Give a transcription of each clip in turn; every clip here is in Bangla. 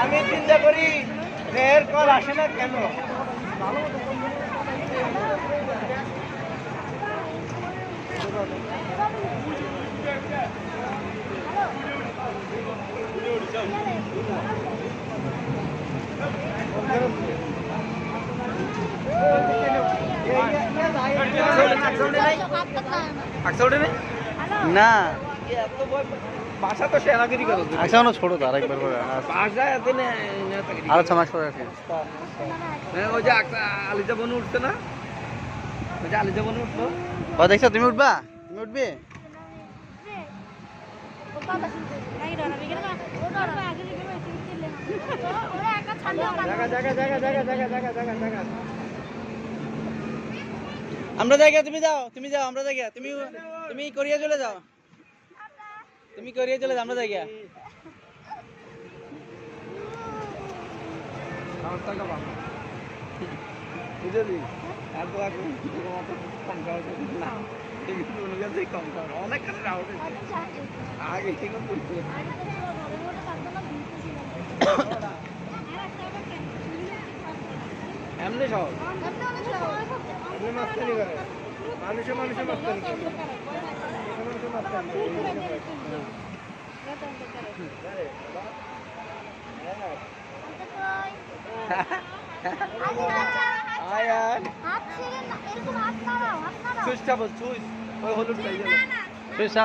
আমি চিন্তা করি এর কল আসে না কেন? না বাসা তো সেনাগিরি করো একসাথে ছোট তো আরেকবার করে বাসা এত আরো 6 মাস পরে আছে। ওই যে আলিজা বনু উঠছে না, ওই যে আলিজা বনু উঠলো। ও দেখছো তুমি উঠবা, তুমি উঠবে? আমরা জায়গা তুমি যাও, তুমি যাও, আমরা জায়গা তুমি তুমি কোরিয়া চলে যাও, তুমি কোরিয়া চলে যাও, আমরা জায়গা বুঝলি না কম কম অনেক আগে এমনি সহজ মাস্তানি করে মানুষের মাস্তানি করে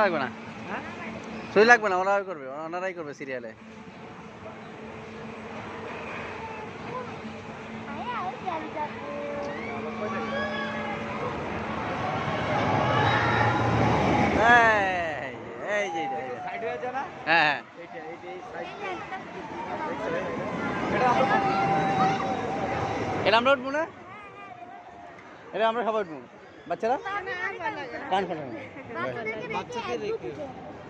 লাগবে না, সুই লাগবে না, ওনারাই করবে, ওনারাই করবে সিরিয়ালে। হ্যাঁ এটা আমরা উঠবো না, এটা আমরা সবাই উঠবো, বাচ্চারা কান ফাটা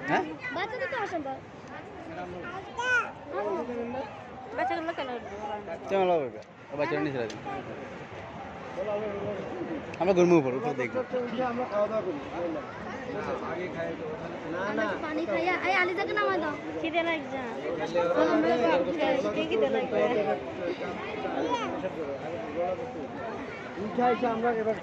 হ্যাঁ বাচ্চারা নিচে আমরা ঘুরবো উপর উপর দেখবো। পানি খাইয়া আই আলিজাকে নামা দাও, খিদে লাগছে। আমরা এবার